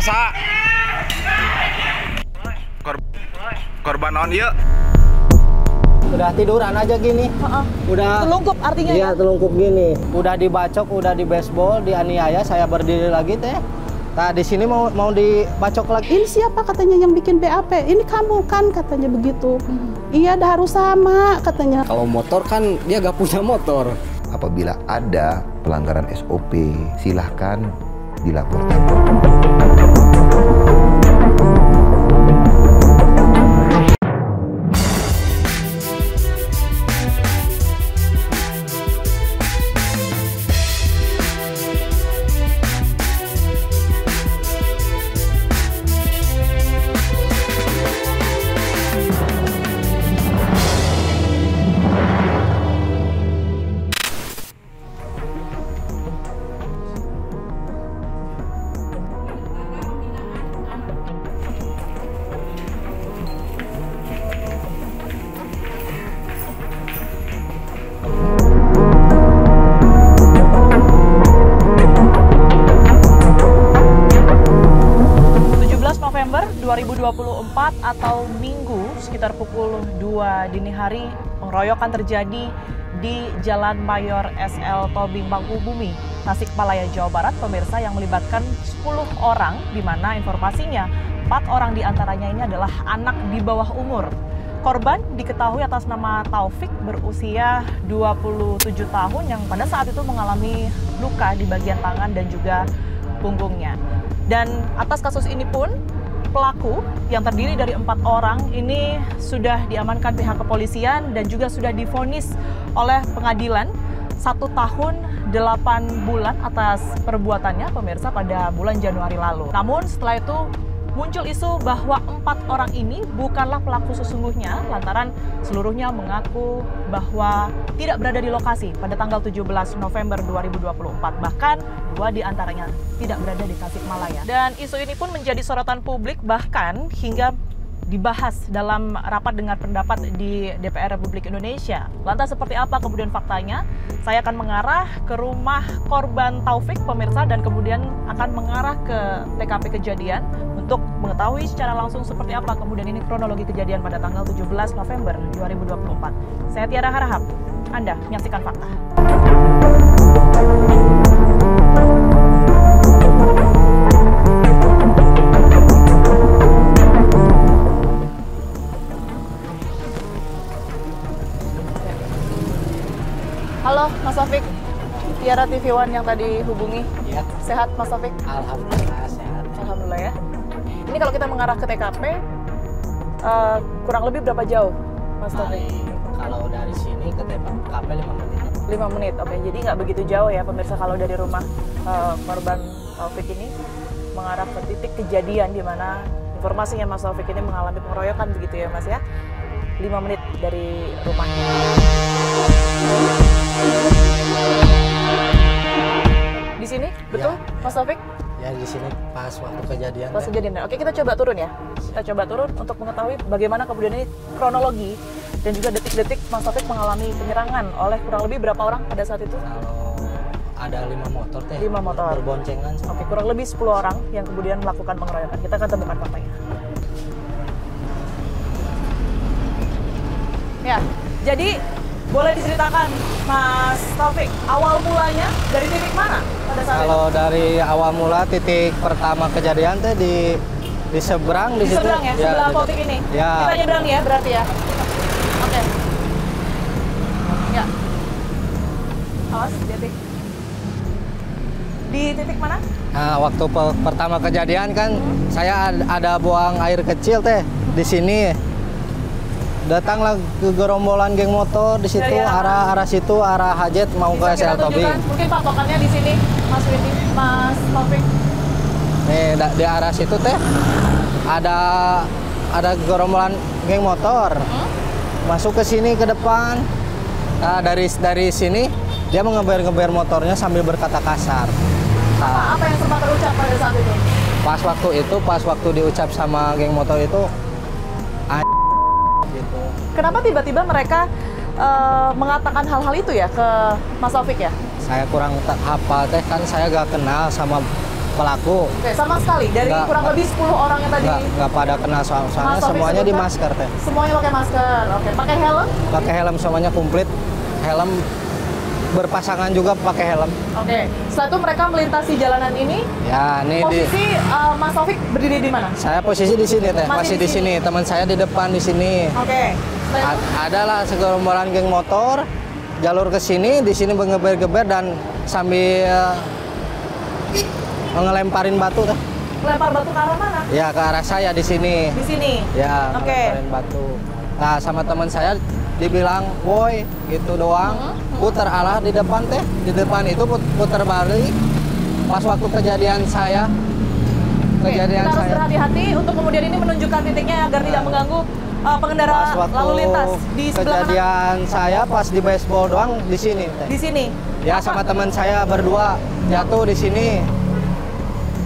Sa korban on iya. Udah tiduran aja gini. Udah telungkup artinya iya, ya? telungkup gini. Udah dibacok, udah di baseball, dianiaya, saya berdiri lagi teh. Nah, di sini mau dibacok lagi. Ini siapa katanya yang bikin BAP? Ini kamu kan katanya begitu. Iya, dah harus sama katanya. Kalau motor kan dia gak punya motor. Apabila ada pelanggaran SOP, silahkan dilaporkan. November 2024 atau Minggu sekitar pukul 2 dini hari, pengeroyokan terjadi di Jalan Mayor SL Tobing Mangkubumi, Tasikmalaya, Jawa Barat, pemirsa, yang melibatkan 10 orang, di mana informasinya 4 orang diantaranya ini adalah anak di bawah umur. Korban diketahui atas nama Taufik, berusia 27 tahun, yang pada saat itu mengalami luka di bagian tangan dan juga punggungnya. Dan atas kasus ini pun pelaku yang terdiri dari 4 orang ini sudah diamankan pihak kepolisian dan juga sudah divonis oleh pengadilan 1 tahun 8 bulan atas perbuatannya, pemirsa, pada bulan Januari lalu. Namun setelah itu muncul isu bahwa 4 orang ini bukanlah pelaku sesungguhnya, lantaran seluruhnya mengaku bahwa tidak berada di lokasi pada tanggal 17 November 2024. Bahkan 2 diantaranya tidak berada di Tasikmalaya. Dan isu ini pun menjadi sorotan publik, bahkan hingga dibahas dalam rapat dengar pendapat di DPR Republik Indonesia. Lantas seperti apa kemudian faktanya? Saya akan mengarah ke rumah korban Taufik, pemirsa, dan kemudian akan mengarah ke TKP kejadian untuk mengetahui secara langsung seperti apa kemudian ini kronologi kejadian pada tanggal 17 November 2024. Saya Tiara Harahap, Anda menyaksikan Fakta. Halo Mas Taufik, Tiara TV One yang tadi hubungi. Iya. Sehat Mas Taufik? Alhamdulillah sehat. Alhamdulillah ya. Ini kalau kita mengarah ke TKP, kurang lebih berapa jauh Mas Taufik? Kalau dari sini ke TKP 5 menit. 5 menit, oke. Jadi nggak begitu jauh ya pemirsa kalau dari rumah korban Taufik ini mengarah ke titik kejadian di mana informasinya Mas Taufik ini mengalami pengeroyokan, begitu ya Mas ya? 5 menit dari rumahnya. Di sini, betul Ya. Mas Taufik? Ya di sini pas waktu kejadian. Pas kejadian. Oke, kita coba turun ya. Kita coba turun untuk mengetahui bagaimana kemudian ini kronologi dan juga detik-detik Mas Taufik mengalami penyerangan oleh kurang lebih berapa orang pada saat itu? Kalau ada 5 motor teh. 5 motor. Berboncengan. Oke, kurang lebih 10 orang yang kemudian melakukan pengeroyokan. Kita akan temukan faktanya. Ya, jadi boleh diceritakan Mas Taufik, awal mulanya dari titik mana pada saat Kalau dari awal mula titik pertama kejadian teh di seberang itu? Di situ. seberang ya, sebelah apotek ini. Ya. Kita nyebrang ya berarti ya. Oke. Ya. Awas, hati-hati. Di titik mana? Nah, waktu pertama kejadian kan saya ada buang air kecil teh di sini. Datanglah ke gerombolan geng motor di situ, Ya. arah situ, arah Hajet mau Bisa ke kita SL Tobing. tunjukkan mungkin patokannya di sini, Mas Widi, Mas Taufik. Nih di arah situ teh ada gerombolan geng motor. Masuk ke sini ke depan. Nah, dari sini dia mengeber-ngeber motornya sambil berkata kasar. Nah, Apa yang sempat terucap pada saat itu? pas waktu diucap sama geng motor itu gitu. Kenapa tiba-tiba mereka mengatakan hal-hal itu ya ke Mas Taufik ya? Saya kurang hafal teh, kan saya gak kenal sama pelaku. Oke, sama sekali dari Nggak, kurang lebih 10 orang yang tadi. Nggak pada kena soalnya Mas Taufik semuanya di sebutkan, masker teh. Semuanya pakai masker. Oke, pakai helm? Pakai helm semuanya komplit. Helm berpasangan juga pakai helm. Oke. Setelah itu mereka melintasi jalanan ini. Ya, ini Posisi Mas Taufik berdiri di mana? saya posisi di sini teh, Masih masih di di sini. Teman saya di depan di sini. Oke. Setelah itu, Adalah segerombolan geng motor jalur ke sini, di sini ngeber-geber dan sambil ngelemparin batu teh. lempar batu ke arah mana? Ya ke arah saya di sini. Di sini. Ya, Oke. ngelemparin batu. Nah, sama teman saya dibilang, "Woi," gitu doang. Putar arah di depan teh. Di depan itu putar balik. Pas waktu kejadian saya Oke, kita harus berhati-hati untuk kemudian ini menunjukkan titiknya agar tidak mengganggu pengendara pas waktu lalu lintas di sebelah kanan. kejadian saya pas di baseball doang di sini teh. Di sini. Ya sama teman saya berdua jatuh di sini.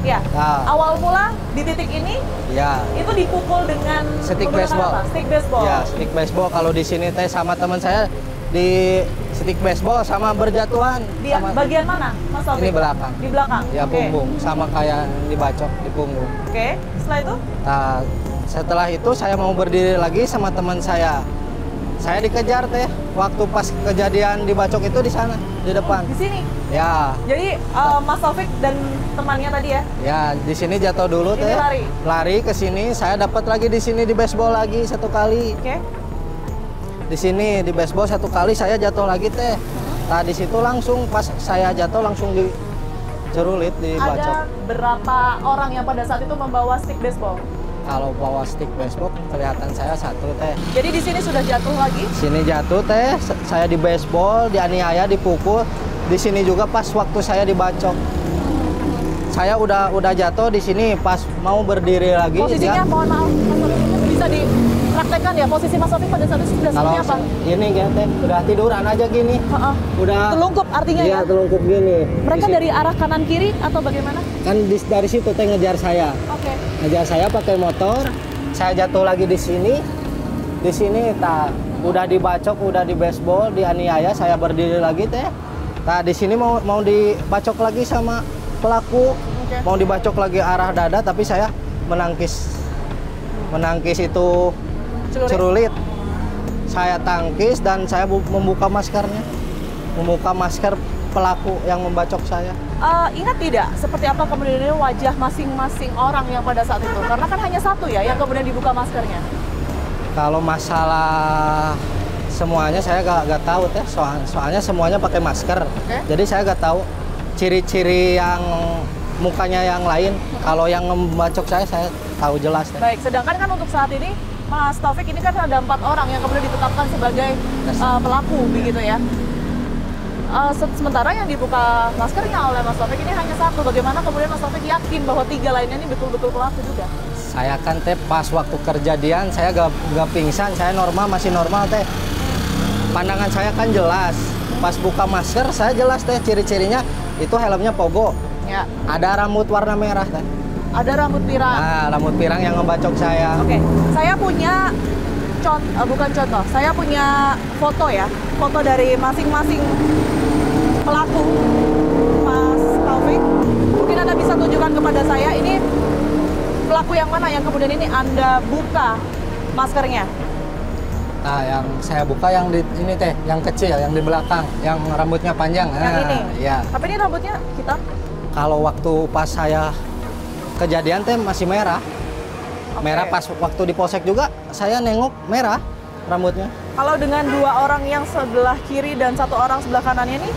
Ya. Nah. Awal mula di titik ini Ya. itu dipukul dengan Stick menggunakan baseball. apa? Stick baseball. Ya, stick baseball. Kalau di sini teh sama teman saya di stick baseball sama berjatuhan. Di Sama- bagian mana, Mas Taufik? Ini belakang. Di belakang. Ya Oke. punggung, sama kayak dibacok di punggung. Oke. Setelah itu? Nah, setelah itu saya mau berdiri lagi sama teman saya. Saya dikejar teh. Waktu pas kejadian dibacok itu di sana, di depan. Di sini. Ya, Jadi Mas Taufik dan temannya tadi ya. ya di sini jatuh dulu Ini teh. lari? Lari ke sini, saya dapat lagi di sini di baseball lagi satu kali. Oke. Di sini di baseball satu kali saya jatuh lagi teh. Nah di situ langsung pas saya jatuh langsung dicerulit dibacok. Ada berapa orang yang pada saat itu membawa stick baseball? Kalau bawa stick baseball kelihatan saya satu teh. Jadi di sini sudah jatuh lagi. Sini jatuh teh, saya di baseball, dianiaya, dipukul. Di sini juga pas waktu saya dibacok. Saya udah jatuh di sini pas mau berdiri lagi. Posisinya mohon maaf, Mas Taufik, bisa dipraktekkan ya posisi Mas Taufik pada saat itu sudah Kalau seperti apa? ini ya teh, udah tiduran aja gini. Heeh. Udah Telungkup artinya iya, ya? telungkup gini. Mereka Di situ. dari arah kanan kiri atau bagaimana? Kan dari situ teh ngejar saya. Oke. Ngejar saya pakai motor. Saya jatuh lagi di sini. Di sini tak udah dibacok, udah di baseball, dianiaya, saya berdiri lagi teh. Nah, di sini mau dibacok lagi sama pelaku. Oke. Mau dibacok lagi arah dada tapi saya menangkis itu cerulit. Saya tangkis dan saya membuka maskernya. Membuka masker pelaku yang membacok saya. Ingat tidak seperti apa kemudian wajah masing-masing orang yang pada saat itu? Karena kan hanya satu ya yang kemudian dibuka maskernya. Kalau masalah semuanya saya gak tahu teh, soalnya semuanya pakai masker. Oke. Jadi saya gak tahu ciri-ciri yang mukanya yang lain. Kalau yang membacok saya tahu jelas teh. Baik, sedangkan kan untuk saat ini Mas Taufik ini kan ada 4 orang yang kemudian ditetapkan sebagai pelaku begitu ya. Sementara yang dibuka maskernya oleh Mas Taufik ini hanya satu. Bagaimana kemudian Mas Taufik yakin bahwa 3 lainnya ini betul-betul pelaku juga? Saya kan teh pas waktu kejadian saya gak pingsan, saya masih normal teh. Pandangan saya kan jelas. Pas buka masker saya jelas teh ciri-cirinya itu helmnya pogo. Ya. Ada rambut warna merah teh. Ada rambut pirang. Nah, rambut pirang yang ngebacok saya. Oke, saya punya bukan contoh, saya punya foto ya, foto dari masing-masing pelaku, Mas Taufik. Mungkin Anda bisa tunjukkan kepada saya, ini pelaku yang mana yang kemudian ini Anda buka maskernya? Nah, yang saya buka yang di ini teh, yang kecil, yang di belakang, yang rambutnya panjang. Yang Nah, ini? ya. Tapi ini rambutnya hitam? Kalau waktu pas saya kejadian teh masih merah. Oke. Merah pas waktu di polsek juga saya nengok merah rambutnya. Kalau dengan 2 orang yang sebelah kiri dan 1 orang sebelah kanannya ini,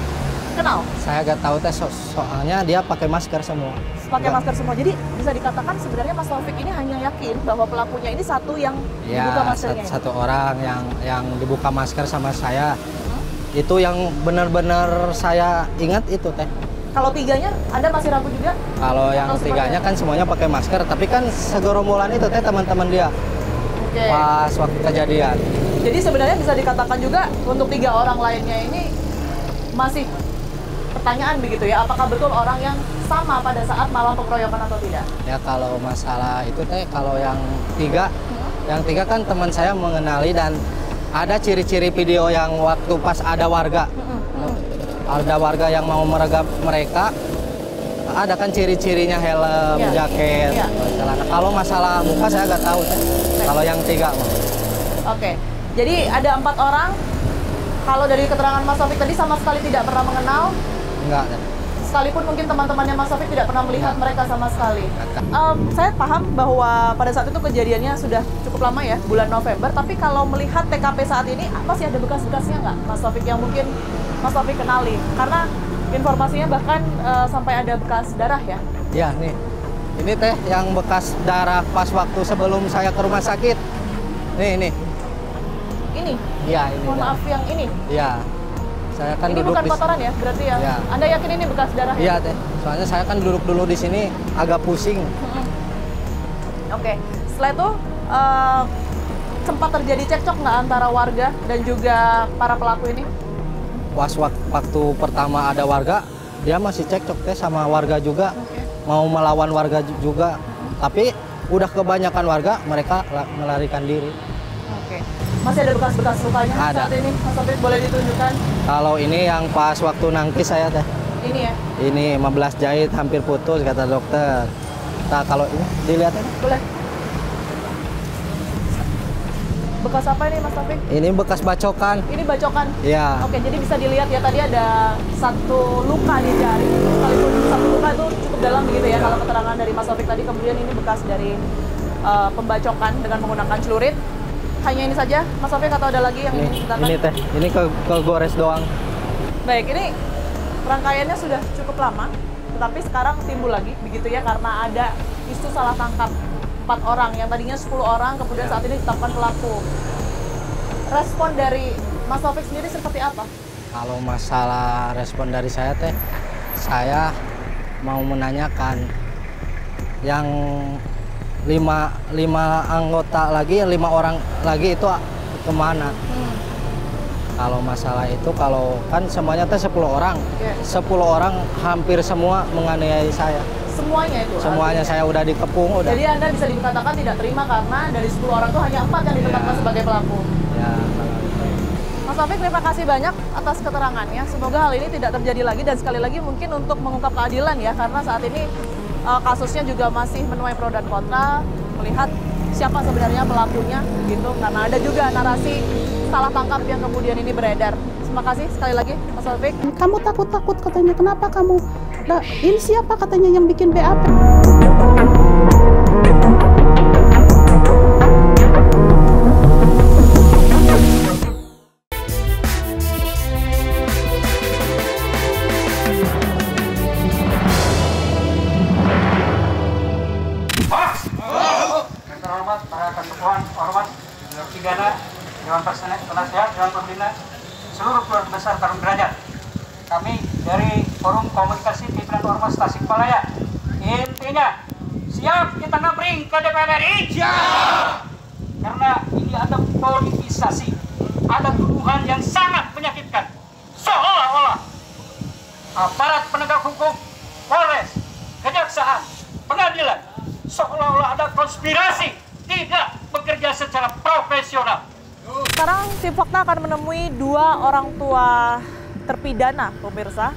kenal? Saya gak tahu teh soalnya dia pakai masker semua. Pakai Bukan- masker semua. Jadi bisa dikatakan sebenarnya Mas Taufik ini hanya yakin bahwa pelakunya ini satu yang dibuka Ya, maskernya. satu orang yang dibuka masker sama saya. Itu yang benar-benar saya ingat itu teh. Kalau 3-nya Anda masih ragu juga? Kalau yang Atau seperti 3-nya kan semuanya pakai masker, tapi kan segerombolan itu teh teman-teman dia Oke. pas waktu kejadian. Jadi sebenarnya bisa dikatakan juga untuk 3 orang lainnya ini masih pertanyaan begitu ya, apakah betul orang yang sama pada saat malam pengeroyokan atau tidak? Ya kalau masalah itu teh kalau yang 3 kan teman saya mengenali dan ada ciri-ciri video yang waktu pas ada warga. Ada warga yang mau meregap mereka, Ada kan ciri-cirinya helm, Iya. jaket, Iya. celana. Kalau masalah muka saya nggak tahu. Kalau yang 3 mah. Oke, jadi ada 4 orang. Kalau dari keterangan Mas Taufik tadi sama sekali tidak pernah mengenal. Enggak. Sekalipun mungkin teman-temannya Mas Taufik tidak pernah melihat Iya. mereka sama sekali. Nggak. Saya paham bahwa pada saat itu kejadiannya sudah cukup lama ya, bulan November. Tapi kalau melihat TKP saat ini, masih ada bekas-bekasnya nggak, Mas Taufik, yang mungkin Mas Taufik kenali? Karena informasinya bahkan sampai ada bekas darah ya. Ya nih, ini teh yang bekas darah pas waktu sebelum saya ke rumah sakit. Nih. Ini, Iya ini. mohon maaf yang ini. Iya. Saya kan Ini duduk bukan di kotoran ya, berarti ya? Iya. Anda yakin ini bekas darah ya? Iya teh. Soalnya saya kan duduk dulu di sini agak pusing. Oke, setelah itu sempat terjadi cekcok nggak antara warga dan juga para pelaku ini? Waktu pertama ada warga, dia masih cekcok teh sama warga juga. Mau melawan warga juga. Tapi udah kebanyakan warga, mereka melarikan diri. Oke. Masih ada bekas-bekas lukanya Ada. saat ini? Mas Taufik boleh ditunjukkan? Kalau ini yang pas waktu nangkis saya teh. Ini ya? Ini 15 jahit hampir putus kata dokter. Nah kalau ini dilihat aja. Boleh. Bekas apa ini Mas Taufik? Ini bekas bacokan. Ini bacokan? Ya. Oke, jadi bisa dilihat ya tadi ada 1 luka di jari. Sekalipun 1 luka itu cukup dalam begitu ya, kalau keterangan dari Mas Taufik tadi. Kemudian ini bekas dari pembacokan dengan menggunakan celurit. Hanya ini saja, Mas Taufik, atau ada lagi yang ingin diceritakan? Ini teh, ini kegores doang. Baik, ini rangkaiannya sudah cukup lama, tetapi sekarang timbul lagi begitu ya, karena ada isu salah tangkap 4 orang, yang tadinya 10 orang, kemudian saat ini ditetapkan pelaku. Respon dari Mas Taufik sendiri seperti apa? Kalau masalah respon dari saya teh, saya mau menanyakan yang 5 anggota lagi, 5 orang lagi itu kemana? Kalau masalah itu, kalau kan semuanya teh 10 orang, Oke. 10 orang hampir semua menganiaya saya. Semuanya itu? Semuanya artinya? saya udah dikepung, udah. Jadi Anda bisa dikatakan tidak terima karena dari 10 orang itu hanya 4 yang ditetapkan Iya. sebagai pelaku. Ya, kalau itu. Mas Taufik, terima kasih banyak atas keterangannya. Semoga hal ini tidak terjadi lagi, dan sekali lagi mungkin untuk mengungkap keadilan ya, karena saat ini kasusnya juga masih menuai pro dan kontra, melihat siapa sebenarnya pelakunya gitu, karena ada juga narasi salah tangkap yang kemudian ini beredar. Terima kasih sekali lagi Mas Taufik. Kamu takut-takut katanya, kenapa kamu? Nah, ini siapa katanya yang bikin BAP? Yang terhormat para ketuaan, ormas, pidana, Dewan Penasehat, Dewan Pembina, seluruh keluarga besar Tarung Derajat. Kami dari Forum Komunikasi Pimpinan Ormas Tasikmalaya, intinya siap kita ngabring ke DPR RI. Siap! Karena ini ada politisasi, ada tuduhan yang sangat menyakitkan. Seolah-olah aparat penegak hukum, Polres, Kejaksaan, Pengadilan, seolah-olah ada konspirasi, tidak bekerja secara profesional. Sekarang tim Fakta akan menemui 2 orang tua terpidana, pemirsa,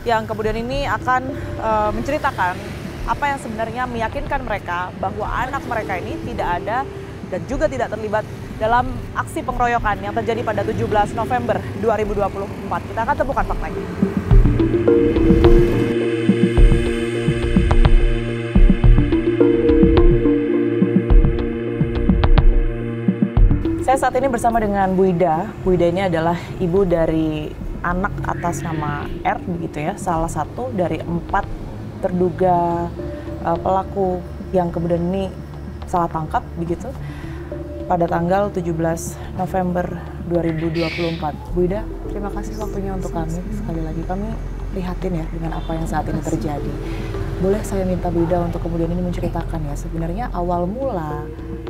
yang kemudian ini akan menceritakan apa yang sebenarnya meyakinkan mereka bahwa anak mereka ini tidak ada dan juga tidak terlibat dalam aksi pengeroyokan yang terjadi pada 17 November 2024. Kita akan temukan faktanya. Saya saat ini bersama dengan Bu Ida. Bu Ida ini adalah ibu dari anak atas nama R, begitu ya, salah satu dari 4 terduga pelaku yang kemudian ini salah tangkap begitu pada tanggal 17 November 2024. Bu Ida, terima kasih waktunya untuk kami. Sekali lagi kami prihatin ya dengan apa yang saat ini terjadi. Boleh saya minta Bu Ida untuk kemudian ini menceritakan ya, sebenarnya awal mula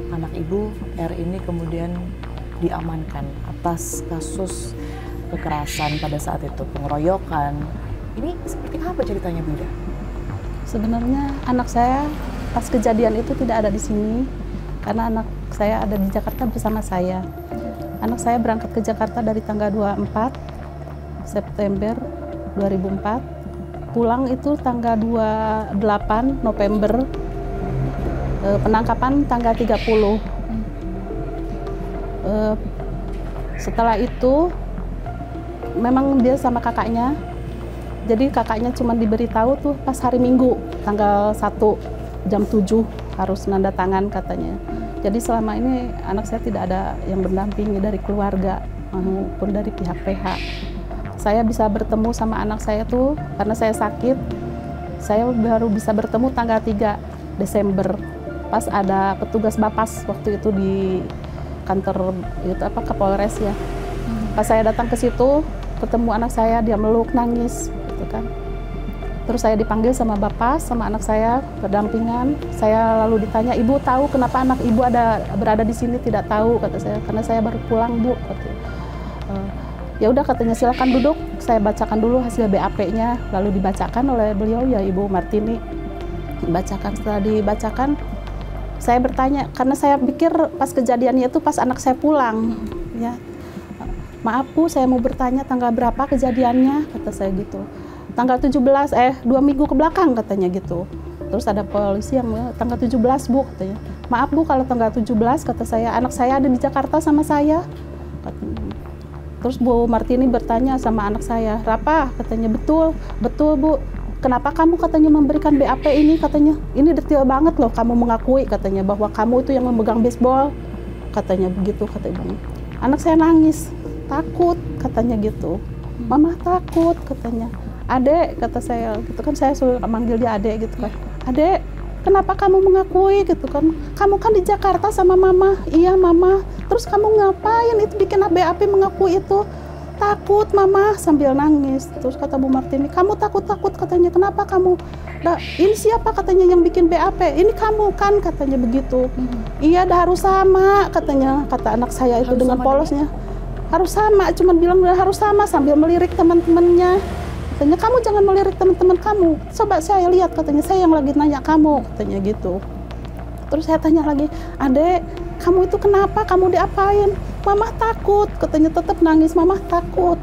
anak ibu R ini kemudian diamankan atas kasus kekerasan pada saat itu, pengeroyokan. Ini seperti apa ceritanya, Bu Ida? Sebenarnya anak saya pas kejadian itu tidak ada di sini karena anak saya ada di Jakarta bersama saya. Anak saya berangkat ke Jakarta dari tanggal 24 September 2004 pulang itu tanggal 28 November, penangkapan tanggal 30. Setelah itu memang dia sama kakaknya, jadi kakaknya cuma diberitahu tuh pas hari Minggu tanggal 1 jam 7 harus nanda tangan katanya. Jadi selama ini anak saya tidak ada yang mendampingi dari keluarga maupun dari pihak PH. Saya bisa bertemu sama anak saya tuh karena saya sakit. Saya baru bisa bertemu tanggal 3 Desember pas ada petugas Bapas waktu itu di kantor itu Kapolres ya. Pas saya datang ke situ ketemu anak saya, dia meluk nangis gitu kan. Terus saya dipanggil sama Bapas sama anak saya berdampingan. Saya lalu ditanya, "Ibu tahu kenapa anak ibu berada di sini?" "Tidak tahu," kata saya, "karena saya baru pulang, Bu." Ya udah katanya, "Silakan duduk, saya bacakan dulu hasil BAP-nya." Lalu dibacakan oleh beliau ya, Ibu Martini. Dibacakan, setelah dibacakan saya bertanya karena saya pikir pas kejadiannya itu pas anak saya pulang ya. "Maaf Bu, saya mau bertanya tanggal berapa kejadiannya?" kata saya gitu. "Tanggal 17, 2 minggu ke belakang," katanya gitu. Terus ada polisi yang "Tanggal 17 Bu," katanya. "Maaf Bu, kalau tanggal 17," kata saya, "anak saya ada di Jakarta sama saya." Terus Bu Martini bertanya sama anak saya, "Rapa?" katanya. "Betul, betul Bu. Kenapa kamu," katanya, "memberikan BAP ini?" katanya. "Ini detail banget loh kamu mengakui," katanya, "bahwa kamu itu yang memegang baseball," katanya begitu, kata ibunya. Anak saya nangis, "Takut," katanya gitu. "Mama takut," katanya. "Adek," kata saya, gitu kan, saya suruh manggil dia adek gitu kan. "Adek, kenapa kamu mengakui gitu kan? Kamu kan di Jakarta sama Mama." "Iya Mama." "Terus kamu ngapain itu bikin BAP mengakui itu?" "Takut Mama," sambil nangis. Terus kata Bu Martini, "Kamu takut-takut," katanya. "Kenapa kamu?" "Nah, ini siapa," katanya, "yang bikin BAP?" "Ini kamu kan," katanya begitu. "Iya, dah harus sama," katanya, kata anak saya itu harus dengan polosnya. "Harus sama," cuman bilang harus sama sambil melirik teman-temannya. Katanya, "Kamu jangan melirik teman-teman kamu. Coba saya lihat," katanya, "saya yang lagi nanya kamu," katanya gitu. Terus saya tanya lagi, "Adek, kamu itu kenapa? Kamu diapain?" "Mama takut," katanya, tetap nangis. "Mama takut,"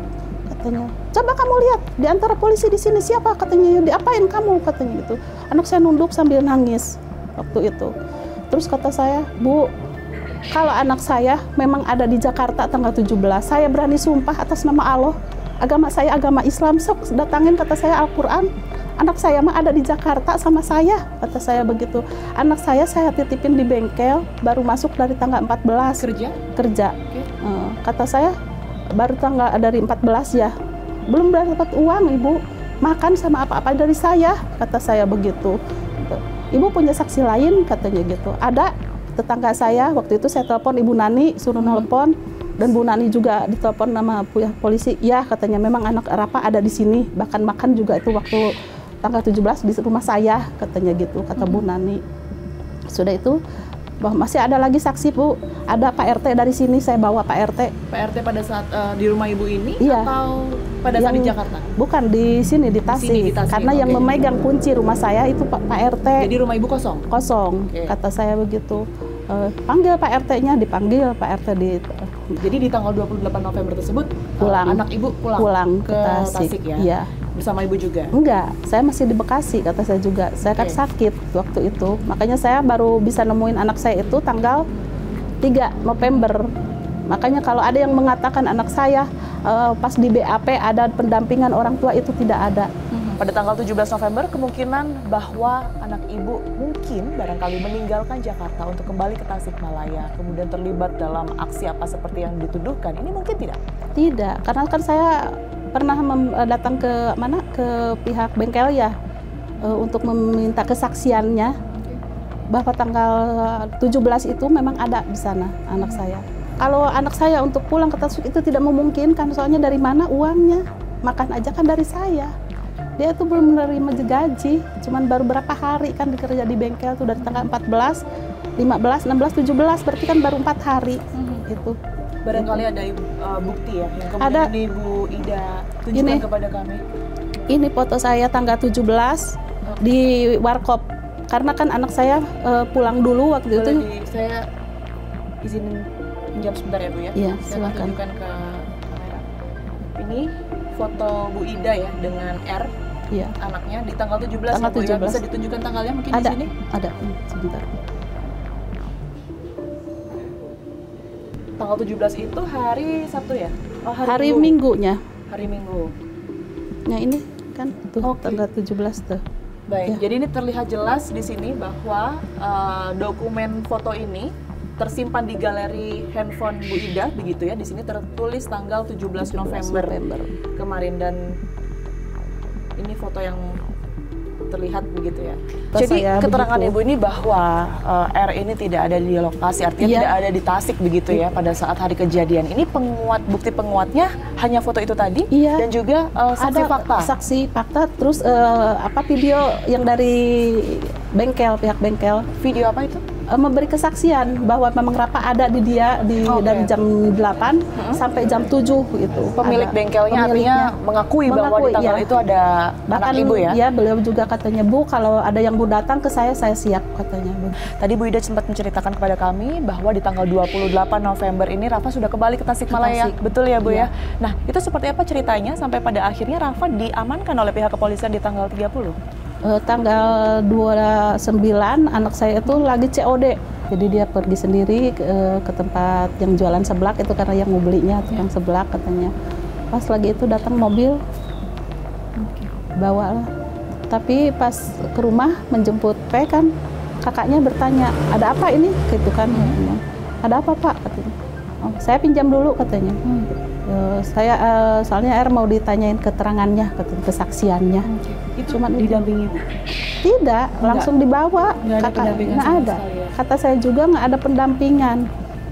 katanya. "Coba kamu lihat di antara polisi di sini siapa," katanya, "diapain kamu," katanya gitu. Anak saya nunduk sambil nangis waktu itu. Terus kata saya, "Bu, kalau anak saya memang ada di Jakarta tanggal 17, saya berani sumpah atas nama Allah, agama saya agama Islam, sok datangin," kata saya, "Al-Quran. Anak saya mah ada di Jakarta sama saya," kata saya begitu. "Anak saya titipin di bengkel, baru masuk dari tanggal 14. Kerja. Okay. Kata saya, "Baru tanggal dari 14 ya? Belum dapat uang Ibu, makan sama apa-apa dari saya," kata saya begitu. "Ibu punya saksi lain?" katanya gitu. "Ada, tetangga saya." Waktu itu saya telepon Ibu Nani, suruh nelpon. Dan Bu Nani juga ditelepon nama polisi. "Ya," katanya, "memang anak Rapa ada di sini, bahkan makan juga itu waktu tanggal 17 di rumah saya," katanya gitu, kata Bu Nani. Sudah itu, bahwa masih ada lagi saksi Bu, ada Pak RT dari sini, saya bawa Pak RT. Pak RT pada saat di rumah Ibu ini? Iya. Atau pada saat di Jakarta? Bukan, di sini, di Tasik. Karena yang memegang kunci rumah saya itu Pak RT. Jadi rumah Ibu kosong? Kosong, kata saya begitu. Panggil Pak RT-nya, dipanggil Pak RT di. Jadi di tanggal 28 November tersebut pulang. Anak Ibu pulang ke Tasik ya? Iya. Bersama Ibu juga? Enggak, saya masih di Bekasi, kata saya juga. Saya kan sakit waktu itu. Makanya saya baru bisa nemuin anak saya itu tanggal 3 November. Makanya kalau ada yang mengatakan anak saya pas di BAP ada pendampingan orang tua, itu tidak ada. Pada tanggal 17 November, kemungkinan bahwa anak Ibu mungkin barangkali meninggalkan Jakarta untuk kembali ke Tasikmalaya, kemudian terlibat dalam aksi apa seperti yang dituduhkan. Ini mungkin tidak? Tidak, karena kan saya pernah datang ke pihak bengkel ya, untuk meminta kesaksiannya bahwa tanggal 17 itu memang ada di sana anak saya. Kalau anak saya untuk pulang ke Tasik itu tidak memungkinkan, soalnya dari mana uangnya? Makan aja kan dari saya. Dia itu belum menerima gaji, cuman baru berapa hari kan dikerja di bengkel tuh, dari tanggal 14, 15, 16, 17, berarti kan baru 4 hari itu. Barangkali ada bukti ya yang kemudian Ibu Ida tunjukkan kepada kami. Ini foto saya tanggal 17 di Warkop, karena kan anak saya pulang dulu waktu itu. Saya izin pinjam sebentar ya Bu ya. Iya, saya silakan. tunjukkan ke kamera. Ini foto Bu Ida ya dengan R. Iya. Anaknya di tanggal 17 Tanggal ya, Bu, ya? 17. Bisa ditunjukkan tanggalnya mungkin Ada, di sini? ada. Sebentar. Tanggal 17 itu hari Sabtu ya? Oh, Hari Minggunya. Hari Minggu. Nah ini kan tuh Oke. tanggal 17 tuh. Baik, Ya. jadi ini terlihat jelas di sini bahwa dokumen foto ini tersimpan di galeri handphone Bu Ida, begitu ya. Di sini tertulis tanggal 17 November kemarin, dan ini foto yang terlihat begitu ya. Jadi Saya keterangan begitu. Ibu ini bahwa R ini tidak ada di lokasi, artinya Iya. tidak ada di Tasik begitu ya pada saat hari kejadian. Ini bukti penguatnya hanya foto itu tadi Iya. dan juga saksi Ada fakta. saksi fakta, terus video yang dari bengkel, pihak bengkel Video apa itu? memberi kesaksian bahwa memang Rafa ada di dia Oke. dari jam 8 sampai jam 7 gitu. Pemilik Ada. bengkelnya artinya mengakui bahwa di tanggal iya. itu ada Bahkan anak Ibu ya? ya beliau juga katanya, Bu, kalau ada yang Bu datang ke saya siap katanya, Bu. Tadi Bu Ida sempat menceritakan kepada kami bahwa di tanggal 28 November ini Rafa sudah kembali ke Tasikmalaya. Tasik. Betul ya Bu ya? Iya. Nah, itu seperti apa ceritanya sampai pada akhirnya Rafa diamankan oleh pihak kepolisian di tanggal 30? Tanggal 29 anak saya itu lagi COD. Jadi dia pergi sendiri ke tempat yang jualan seblak itu karena yang mau belinya tukang seblak katanya. Pas lagi itu datang mobil, bawa lah. Tapi pas ke rumah menjemput P kan kakaknya bertanya, ada apa ini? Gitu kan. Ada apa Pak? Katanya. Oh, saya pinjam dulu katanya. Saya soalnya R mau ditanyain keterangannya, kesaksiannya. Itu Cuman didampingi Bu? Tidak, langsung dibawa. Nggak ada pendampingan Nggak sama ada. sekali ya? Kata saya juga nggak ada pendampingan.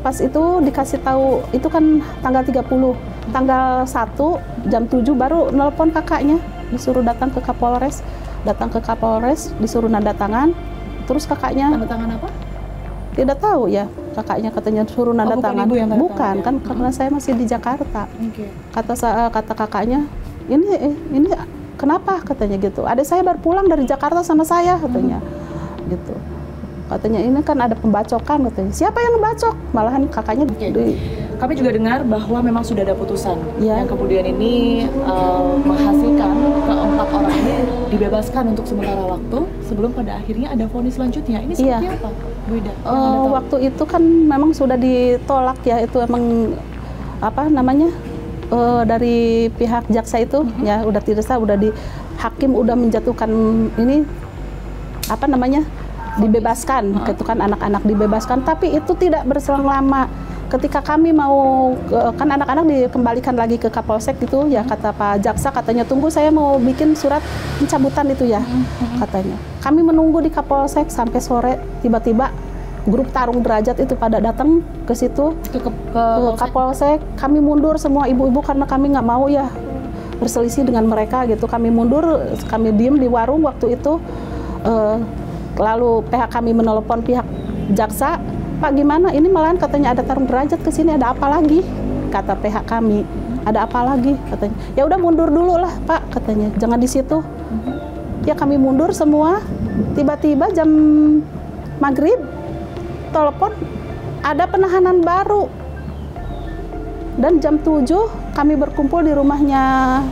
Pas itu dikasih tahu, itu kan tanggal 30. Tanggal 1 jam 7 baru nelpon kakaknya, disuruh datang ke Kapolres. Datang ke Kapolres, disuruh nanda tangan. Terus kakaknya Tanda tangan apa? tidak tahu ya, kakaknya katanya suruh nanda bukan tangan. Ibu yang tanda Bukan, tangan, ya? kan karena saya masih di Jakarta. Oke. Kata kakaknya, ini kenapa katanya gitu. Adik saya baru pulang dari Jakarta sama saya katanya. Gitu. Katanya ini kan ada pembacokan katanya. Siapa yang ngebacok? Malahan kakaknya Kami juga dengar bahwa memang sudah ada putusan Iya. yang kemudian ini menghasilkan keempat orang ini dibebaskan untuk sementara waktu sebelum pada akhirnya ada vonis selanjutnya. Ini seperti Iya. apa, Bu Ida? Yang Anda tahu? waktu itu kan memang sudah ditolak ya, itu emang apa namanya dari pihak jaksa itu ya udah tidak sah, udah di hakim udah menjatuhkan ini apa namanya dibebaskan, gitu kan, anak-anak dibebaskan, tapi itu tidak berselang lama. Ketika kami mau kan anak-anak dikembalikan lagi ke Kapolsek gitu ya, kata Pak Jaksa katanya tunggu saya mau bikin surat pencabutan itu ya, katanya. Kami menunggu di Kapolsek sampai sore, tiba-tiba grup Tarung Derajat itu pada datang ke situ ke Kapolsek. Kami mundur semua ibu-ibu karena kami nggak mau ya berselisih dengan mereka gitu. Kami mundur, kami diem di warung waktu itu. Lalu pihak kami menelepon pihak jaksa, Pak gimana? Ini malahan katanya ada Tarung Derajat ke sini, ada apa lagi? Kata pihak kami, ada apa lagi? Katanya. Ya udah mundur dulu lah Pak, katanya. Jangan di situ. Ya kami mundur semua. Tiba-tiba jam maghrib, telepon ada penahanan baru. Dan jam 7 kami berkumpul di rumahnya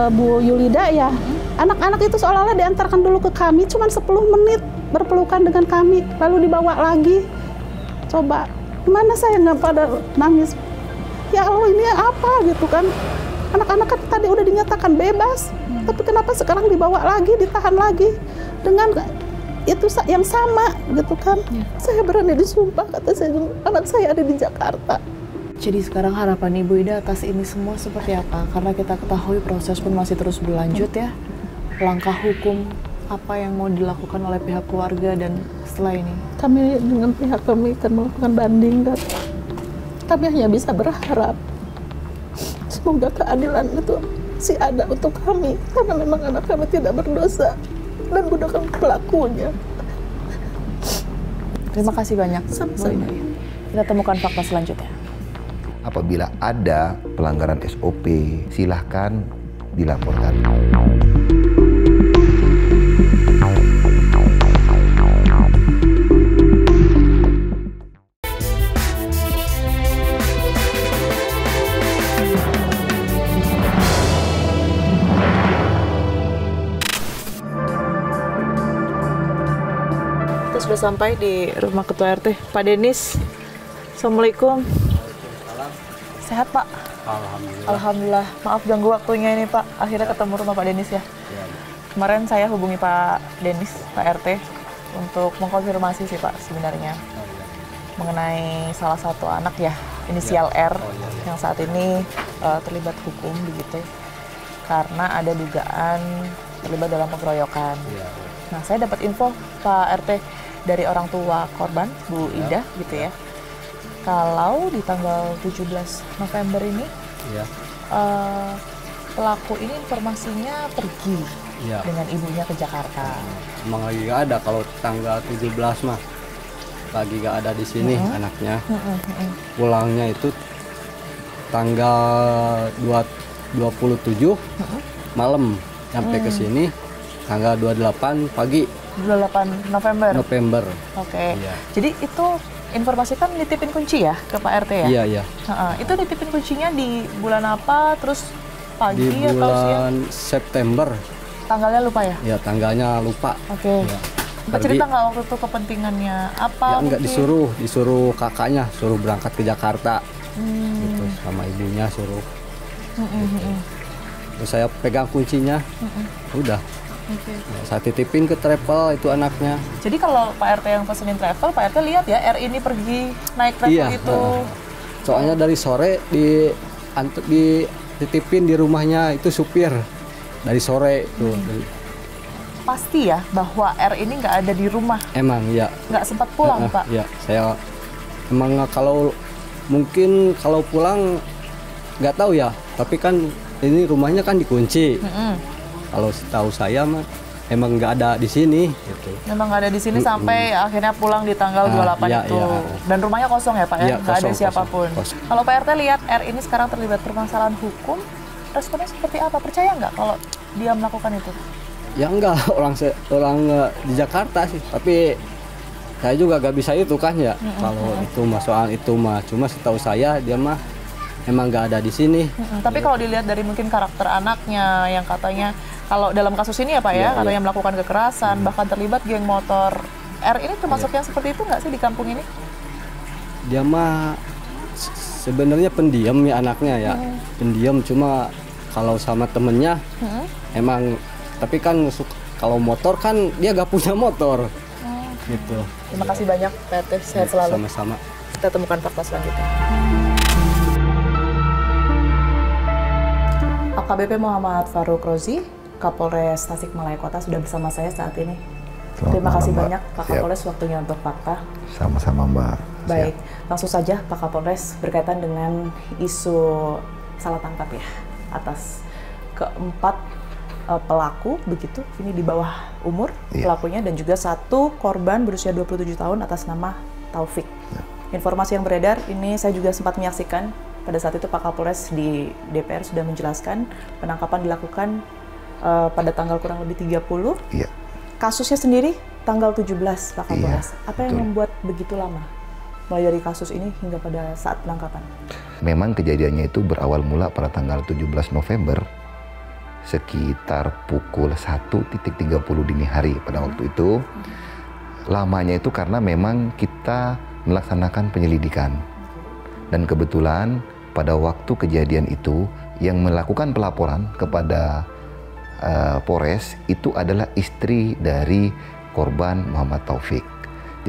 Bu Yulida ya. Anak-anak itu seolah-olah diantarkan dulu ke kami, cuma 10 menit berpelukan dengan kami, lalu dibawa lagi. Coba, gimana saya nggak pada nangis? Ya Allah, ini apa gitu kan? Anak-anak kan tadi udah dinyatakan bebas, tapi kenapa sekarang dibawa lagi, ditahan lagi dengan itu yang sama gitu kan? Saya berani disumpah, kata saya, anak saya ada di Jakarta. Jadi sekarang harapan Ibu Ida atas ini semua seperti apa? Karena kita ketahui proses pun masih terus berlanjut ya. Langkah hukum apa yang mau dilakukan oleh pihak keluarga dan setelah ini? Kami dengan pihak kami akan melakukan banding dan kami hanya bisa berharap semoga keadilan itu masih ada untuk kami karena memang anak kami tidak berdosa dan bukan pelakunya. Terima kasih banyak. Sama-sama. Bu Ida. Kita temukan fakta selanjutnya. Apabila ada pelanggaran SOP, silahkan dilaporkan. sampai di rumah Ketua RT, Pak Denis. Assalamualaikum. Sehat Pak? Alhamdulillah. Maaf ganggu waktunya ini Pak. Akhirnya ketemu rumah Pak Denis ya. Kemarin saya hubungi Pak Denis, Pak RT, untuk mengkonfirmasi sih Pak sebenarnya mengenai salah satu anak ya, inisial R, yang saat ini terlibat hukum begitu, karena ada dugaan terlibat dalam pengeroyokan. Nah, saya dapat info Pak RT dari orang tua korban, Bu Ida gitu ya. Kalau di tanggal 17 November ini pelaku ini informasinya pergi dengan ibunya ke Jakarta. Emang lagi gak ada kalau tanggal 17 mah. Lagi gak ada di sini anaknya. Pulangnya itu tanggal 27 malam sampai ke sini tanggal 28 pagi. 28 November. Iya. Oke. Jadi itu informasi kan nitipin kunci ya ke Pak RT ya? Iya. Itu nitipin kuncinya di bulan apa? Terus pagi Di atau siang? bulan September. Tanggalnya lupa ya? Ya, tanggalnya lupa. Oke. Ya. Mbak cerita nggak waktu itu kepentingannya apa? Ya enggak, mungkin? disuruh kakaknya, suruh berangkat ke Jakarta. Gitu, sama ibunya suruh. Terus saya pegang kuncinya. Udah. Ya, saya titipin ke travel itu anaknya. Jadi kalau Pak RT yang pesenin travel, Pak RT lihat ya R ini pergi naik travel itu. Soalnya dari sore dititipin di rumahnya itu supir. Dari sore tuh. Pasti ya bahwa R ini nggak ada di rumah. Emang ya. Nggak sempat pulang Pak. Ya, saya emang kalau mungkin kalau pulang nggak tahu ya. Tapi kan ini rumahnya kan dikunci. Kalau setahu saya mah emang nggak ada di sini. Gitu. Memang nggak ada di sini sampai akhirnya pulang di tanggal 28 itu. Dan rumahnya kosong ya Pak ya? Nggak ada siapapun. Kosong. Kalau Pak RT lihat R ini sekarang terlibat permasalahan hukum, responnya seperti apa? Percaya nggak kalau dia melakukan itu? Ya enggak, orang di Jakarta sih. Tapi saya juga nggak bisa itu kan ya. Kalau itu mah soal itu mah. Cuma setahu saya dia mah emang nggak ada di sini. Tapi kalau dilihat dari mungkin karakter anaknya yang katanya kalau dalam kasus ini ya Pak ya, katanya melakukan kekerasan, bahkan terlibat geng motor. R ini termasuk yang seperti itu nggak sih di kampung ini? Dia mah sebenarnya pendiam ya anaknya ya. Pendiam, cuma kalau sama temennya emang, tapi kan kalau motor kan dia gak punya motor. Gitu. Terima kasih banyak Pak RT, sehat selalu. Sama-sama. Kita temukan fakta selanjutnya. AKBP Muhammad Faruk Rozi, Kapolres Tasikmalaya Kota sudah bersama saya saat ini. Terima kasih banyak Pak Kapolres waktunya untuk fakta. Sama-sama Mbak. Baik, langsung saja Pak Kapolres berkaitan dengan isu salah tangkap ya atas keempat pelaku begitu, ini di bawah umur pelakunya, dan juga satu korban berusia 27 tahun atas nama Taufik. Informasi yang beredar ini saya juga sempat menyaksikan pada saat itu Pak Kapolres di DPR sudah menjelaskan penangkapan dilakukan pada tanggal kurang lebih 30. Iya. Kasusnya sendiri tanggal 17 Pak Kapolres. Apa yang betul. membuat begitu lama? Mulai dari kasus ini hingga pada saat penangkapan. Memang kejadiannya itu berawal mula pada tanggal 17 November sekitar pukul 1.30 dini hari pada waktu itu. Lamanya itu karena memang kita melaksanakan penyelidikan. Dan kebetulan pada waktu kejadian itu yang melakukan pelaporan kepada Polres itu adalah istri dari korban Muhammad Taufik.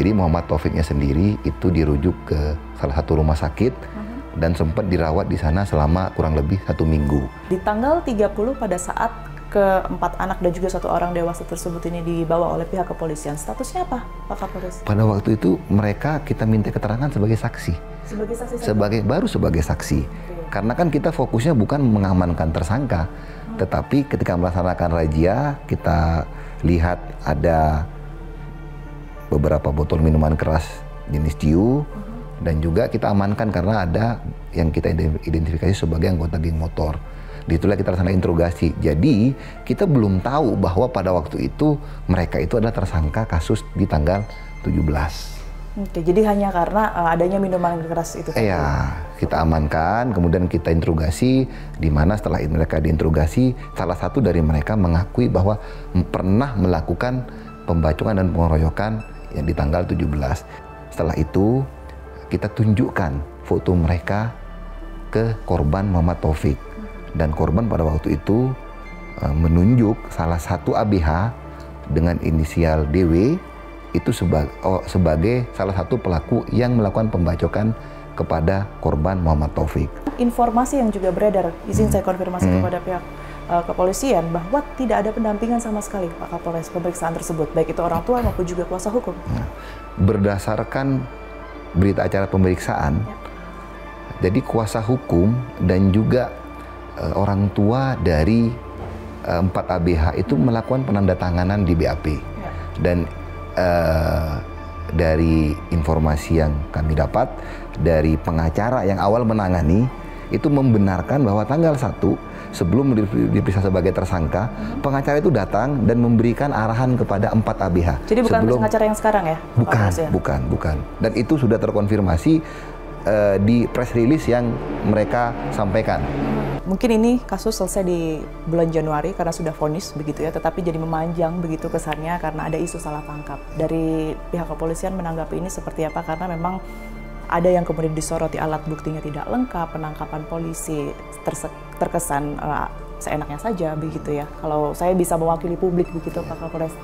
Jadi Muhammad Taufiknya sendiri itu dirujuk ke salah satu rumah sakit dan sempat dirawat di sana selama kurang lebih 1 minggu. Di tanggal 30 pada saat keempat anak dan juga satu orang dewasa tersebut ini dibawa oleh pihak kepolisian, statusnya apa Pak Kapolres? Pada waktu itu mereka kita minta keterangan sebagai saksi. Sebagai saksi? Baru sebagai saksi. Karena kan kita fokusnya bukan mengamankan tersangka, tetapi ketika melaksanakan razia kita lihat ada beberapa botol minuman keras jenis ciu dan juga kita amankan karena ada yang kita identifikasi sebagai anggota geng motor. Ditulah kita laksanakan interogasi. Jadi kita belum tahu bahwa pada waktu itu mereka itu adalah tersangka kasus di tanggal 17. Oke, jadi hanya karena adanya minuman keras itu? Iya, kita amankan, kemudian kita interogasi, di mana setelah mereka diinterogasi, salah satu dari mereka mengakui bahwa pernah melakukan pembacokan dan pengeroyokan yang di tanggal 17. Setelah itu kita tunjukkan foto mereka ke korban Muhammad Taufik, dan korban pada waktu itu menunjuk salah satu ABH dengan inisial DW itu sebagai salah satu pelaku yang melakukan pembacokan kepada korban Muhammad Taufik. Informasi yang juga beredar, izin saya konfirmasi kepada pihak kepolisian bahwa tidak ada pendampingan sama sekali Pak Kapolres pemeriksaan tersebut, baik itu orang tua maupun juga kuasa hukum. Berdasarkan berita acara pemeriksaan, jadi kuasa hukum dan juga orang tua dari 4 ABH itu melakukan penandatanganan di BAP. Dan dari informasi yang kami dapat dari pengacara yang awal menangani itu membenarkan bahwa tanggal 1 sebelum diperiksa sebagai tersangka, pengacara itu datang dan memberikan arahan kepada 4 ABH. Jadi bukan pengacara yang sekarang ya? Bukan. Dan itu sudah terkonfirmasi di press release yang mereka sampaikan. Mungkin ini kasus selesai di bulan Januari karena sudah vonis begitu ya, tetapi jadi memanjang begitu kesannya karena ada isu salah tangkap. Dari pihak kepolisian menanggapi ini seperti apa? Karena memang ada yang kemudian disoroti alat buktinya tidak lengkap, penangkapan polisi terkesan seenaknya saja begitu ya. Kalau saya bisa mewakili publik begitu Pak Kapolres.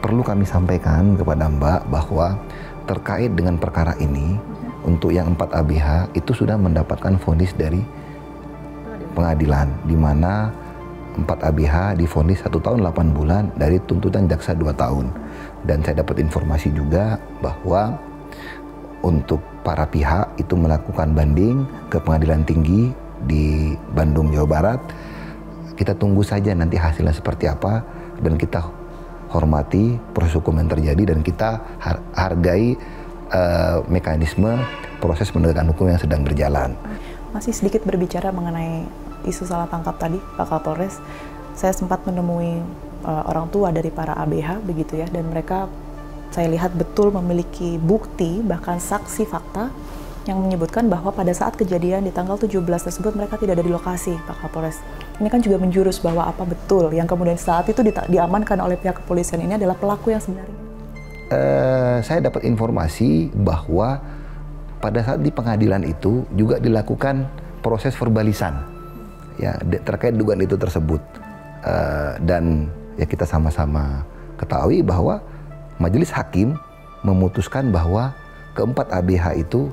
Perlu kami sampaikan kepada Mbak bahwa terkait dengan perkara ini, untuk yang 4 ABH itu sudah mendapatkan vonis dari pengadilan, di mana 4 ABH divonis 1 tahun 8 bulan dari tuntutan jaksa 2 tahun. Dan saya dapat informasi juga bahwa untuk para pihak itu melakukan banding ke pengadilan tinggi di Bandung, Jawa Barat. Kita tunggu saja nanti hasilnya seperti apa, dan kita hormati proses hukum yang terjadi, dan kita hargai mekanisme proses penegakan hukum yang sedang berjalan. Masih sedikit berbicara mengenai isu salah tangkap tadi, Pak Kapolres. Saya sempat menemui orang tua dari para ABH begitu ya, dan mereka saya lihat betul memiliki bukti bahkan saksi fakta yang menyebutkan bahwa pada saat kejadian di tanggal 17 tersebut mereka tidak ada di lokasi, Pak Kapolres. Ini kan juga menjurus bahwa apa betul yang kemudian saat itu diamankan oleh pihak kepolisian ini adalah pelaku yang sebenarnya. Saya dapat informasi bahwa pada saat di pengadilan itu juga dilakukan proses verbalisan ya terkait dugaan itu tersebut, dan ya kita sama-sama ketahui bahwa majelis hakim memutuskan bahwa keempat ABH itu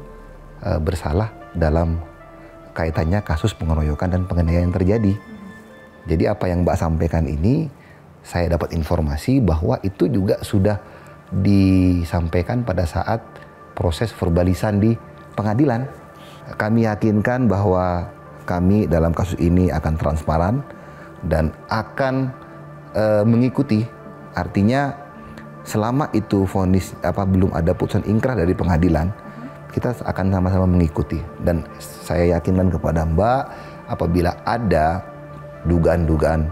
bersalah dalam kaitannya kasus pengeroyokan dan penganiayaan yang terjadi. Jadi apa yang Mbak sampaikan ini, saya dapat informasi bahwa itu juga sudah disampaikan pada saat proses verbalisan di pengadilan. Kami yakinkan bahwa kami dalam kasus ini akan transparan dan akan mengikuti. Artinya selama itu vonis belum ada putusan ingkrah dari pengadilan, kita akan sama-sama mengikuti. Dan saya yakinkan kepada Mbak, apabila ada dugaan-dugaan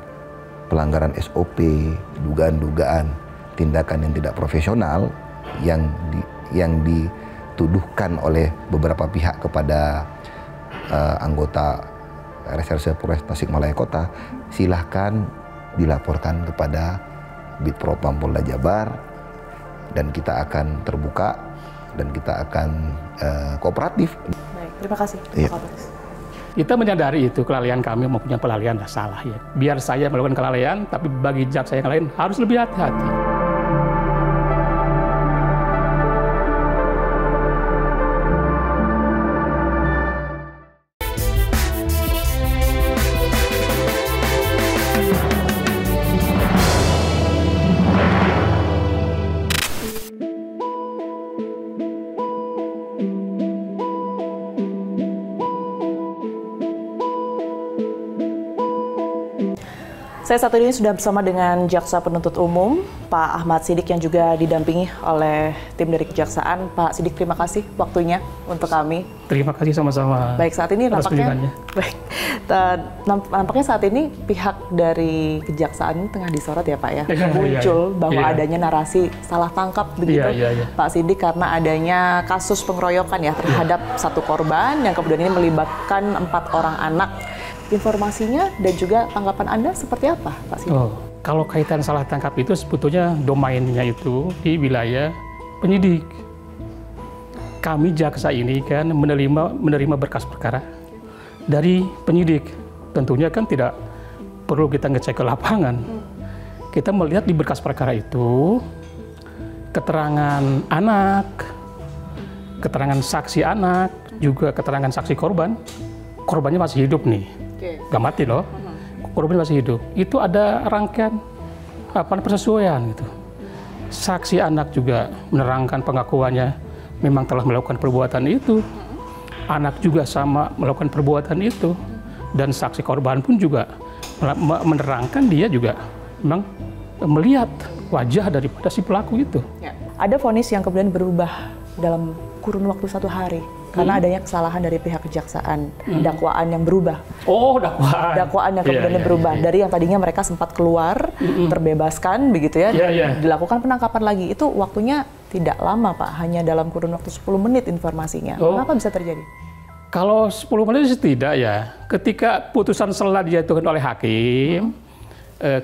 pelanggaran SOP, dugaan-dugaan tindakan yang tidak profesional yang dituduhkan oleh beberapa pihak kepada anggota Reserse Polres Tasikmalaya Kota, silahkan dilaporkan kepada Bitpropam Polda Jabar, dan kita akan terbuka dan kita akan kooperatif. Baik, terima kasih. Iya. Kita menyadari itu kelalaian kami mempunyai kelalaian salah ya. Biar saya melakukan kelalaian, tapi bagi jaksa yang lain harus lebih hati-hati. Saya saat ini sudah bersama dengan Jaksa Penuntut Umum, Pak Ahmad Siddiq, yang juga didampingi oleh tim dari Kejaksaan. Pak Siddiq, terima kasih waktunya untuk kami. Terima kasih sama-sama. Baik, saat ini nampaknya saat ini pihak dari Kejaksaan tengah disorot ya Pak ya. Muncul bahwa adanya narasi salah tangkap begitu Pak Siddiq karena adanya kasus pengeroyokan ya terhadap satu korban yang kemudian ini melibatkan 4 orang anak. Informasinya dan juga tanggapan Anda seperti apa, Pak Siddiq? Kalau kaitan salah tangkap itu sebetulnya domainnya itu di wilayah penyidik. Kami jaksa ini kan menerima berkas perkara dari penyidik. Tentunya kan tidak perlu kita ngecek ke lapangan. Kita melihat di berkas perkara itu keterangan anak, keterangan saksi anak, juga keterangan saksi korban. Korbannya masih hidup nih, nggak mati loh. Korbannya masih hidup. Itu ada rangkaian persesuaian gitu. Saksi anak juga menerangkan pengakuannya memang telah melakukan perbuatan itu. Anak juga sama melakukan perbuatan itu. Dan saksi korban pun juga menerangkan dia juga memang melihat wajah daripada si pelaku itu. Ada vonis yang kemudian berubah dalam kurun waktu 1 hari karena adanya kesalahan dari pihak kejaksaan, dakwaan yang berubah. Oh, dakwaan. Dakwaan yang kemudian berubah dari yang tadinya mereka sempat keluar, terbebaskan begitu ya, dilakukan penangkapan lagi. Itu waktunya tidak lama, Pak, hanya dalam kurun waktu 10 menit informasinya. Kenapa bisa terjadi? Kalau 10 menit sih tidak ya. Ketika putusan sela dijatuhkan oleh hakim,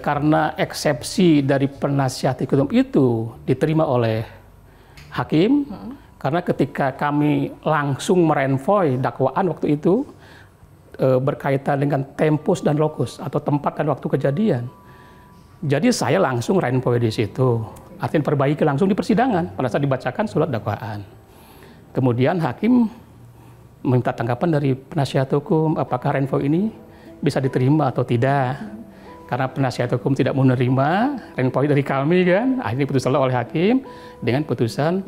karena eksepsi dari penasihat hukum itu diterima oleh hakim, karena ketika kami langsung merenvoy dakwaan waktu itu berkaitan dengan tempus dan lokus atau tempat dan waktu kejadian. Jadi saya langsung renvoy di situ. Artinya perbaiki langsung di persidangan pada saat dibacakan surat dakwaan. Kemudian hakim meminta tanggapan dari penasihat hukum apakah renvoy ini bisa diterima atau tidak. Karena penasihat hukum tidak menerima renvoy dari kami kan, akhirnya diputuskan oleh hakim dengan putusan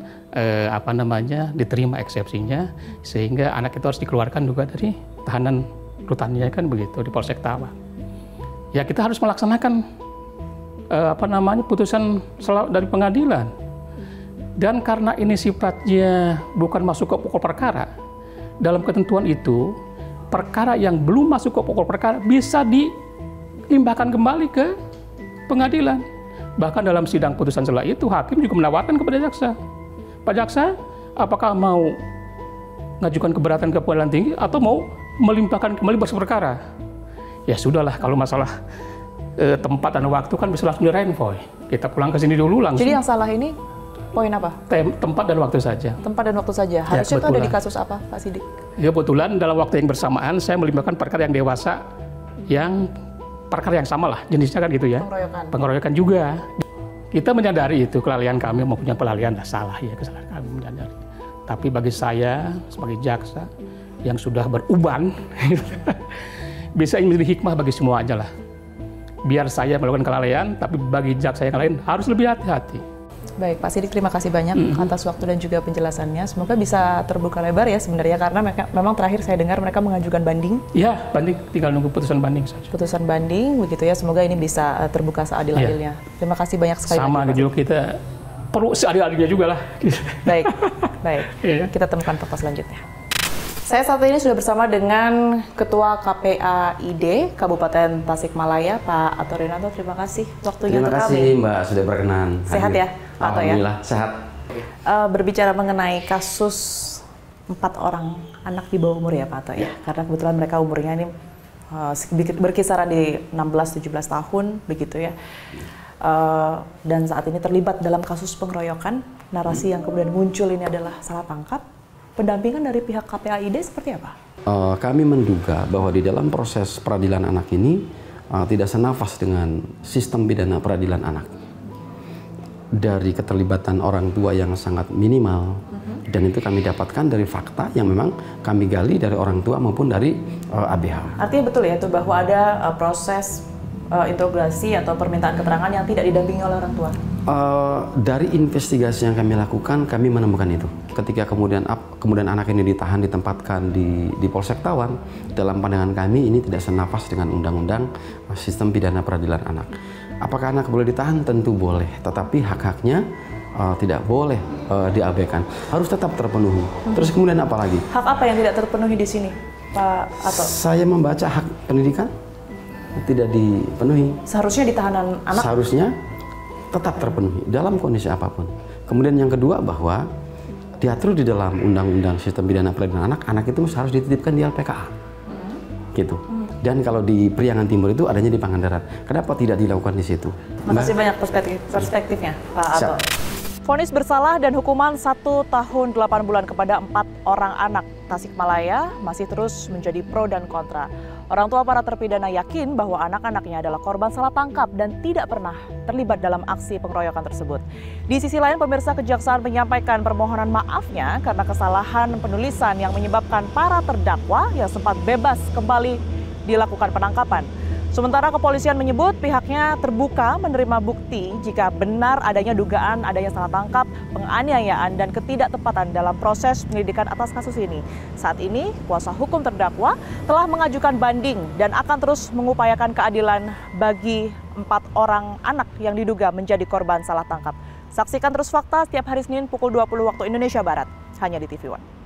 diterima eksepsinya, sehingga anak itu harus dikeluarkan juga dari tahanan rutannya kan begitu di Polsek Tawang. Ya kita harus melaksanakan putusan dari pengadilan. Dan karena ini sifatnya bukan masuk ke pokok perkara, dalam ketentuan itu perkara yang belum masuk ke pokok perkara bisa dilimpahkan kembali ke pengadilan. Bahkan dalam sidang putusan sela itu hakim juga menawarkan kepada jaksa, Pak Jaksa, apakah mau mengajukan keberatan ke pengadilan tinggi atau mau melimpahkan kembali berkas perkara? Ya sudahlah, kalau masalah tempat dan waktu kan bisa langsung direnvoy. Kita pulang ke sini dulu langsung. Jadi yang salah ini poin apa? Tempat dan waktu saja. Tempat dan waktu saja. Harusnya itu ada di kasus apa, Pak Sidik? Ya kebetulan dalam waktu yang bersamaan saya melimpahkan perkara yang dewasa, yang perkara yang sama lah jenisnya kan gitu ya. Pengeroyokan juga. Kita menyadari itu kelalaian kami mempunyai pelalian salah ya, kesalahan kami menyadari. Tapi bagi saya sebagai jaksa yang sudah beruban bisa menjadi hikmah bagi semua aja lah. Biar saya melakukan kelalaian, tapi bagi jaksa yang lain harus lebih hati-hati. Baik, Pak Sidik, terima kasih banyak atas waktu dan juga penjelasannya. Semoga bisa terbuka lebar ya sebenarnya, karena memang terakhir saya dengar mereka mengajukan banding. Ya, banding, tinggal nunggu putusan banding saja. Putusan banding, begitu ya. Semoga ini bisa terbuka seadil-adilnya. Terima kasih banyak sekali. Sama juga kita perlu seadil-adilnya juga lah. Baik, baik. Kita temukan fakta selanjutnya. Saya saat ini sudah bersama dengan Ketua KPAID Kabupaten Tasikmalaya, Pak Ato Rinanto. Terima kasih waktunya untuk kami. Terima kasih Mbak, sudah berkenan. Sehat ya, Pak Ato ya? Alhamdulillah, sehat. Berbicara mengenai kasus 4 orang anak di bawah umur ya Pak Ato ya? Karena kebetulan mereka umurnya ini berkisaran di 16-17 tahun, begitu ya. Dan saat ini terlibat dalam kasus pengeroyokan. Narasi yang kemudian muncul ini adalah salah tangkap. Pendampingan dari pihak KPAID seperti apa? Kami menduga bahwa di dalam proses peradilan anak ini tidak senafas dengan sistem pidana peradilan anak. Dari keterlibatan orang tua yang sangat minimal, dan itu kami dapatkan dari fakta yang memang kami gali dari orang tua maupun dari ABH. Artinya betul ya itu bahwa ada proses interogasi atau permintaan keterangan yang tidak didampingi oleh orang tua? Dari investigasi yang kami lakukan, kami menemukan itu. Ketika kemudian anak ini ditempatkan di Polsek Tawang, dalam pandangan kami ini tidak senafas dengan undang-undang sistem pidana peradilan anak. Apakah anak boleh ditahan? Tentu boleh, tetapi hak-haknya tidak boleh diabaikan, harus tetap terpenuhi. Terus kemudian apa lagi? Hak apa yang tidak terpenuhi di sini, Pak Ato? Saya membaca hak pendidikan tidak dipenuhi. Seharusnya di tahanan anak? Seharusnya tetap terpenuhi dalam kondisi apapun. Kemudian yang kedua bahwa diatur di dalam undang-undang sistem pidana peradilan anak, anak itu harus dititipkan di LPKA. Gitu. Dan kalau di Priangan Timur itu adanya di Pangandaran. Kenapa tidak dilakukan di situ? Makasih banyak perspektifnya, Pak Ato. Vonis bersalah dan hukuman 1 tahun 8 bulan kepada 4 orang anak. Tasikmalaya masih terus menjadi pro dan kontra. Orang tua para terpidana yakin bahwa anak-anaknya adalah korban salah tangkap dan tidak pernah terlibat dalam aksi pengeroyokan tersebut. Di sisi lain, pemirsa, Kejaksaan menyampaikan permohonan maafnya karena kesalahan penulisan yang menyebabkan para terdakwa yang sempat bebas kembali dilakukan penangkapan. Sementara kepolisian menyebut pihaknya terbuka menerima bukti jika benar adanya dugaan adanya salah tangkap, penganiayaan, dan ketidaktepatan dalam proses penyelidikan atas kasus ini. Saat ini, kuasa hukum terdakwa telah mengajukan banding dan akan terus mengupayakan keadilan bagi 4 orang anak yang diduga menjadi korban salah tangkap. Saksikan Terus Fakta setiap hari Senin pukul 20 waktu Indonesia Barat, hanya di TV One.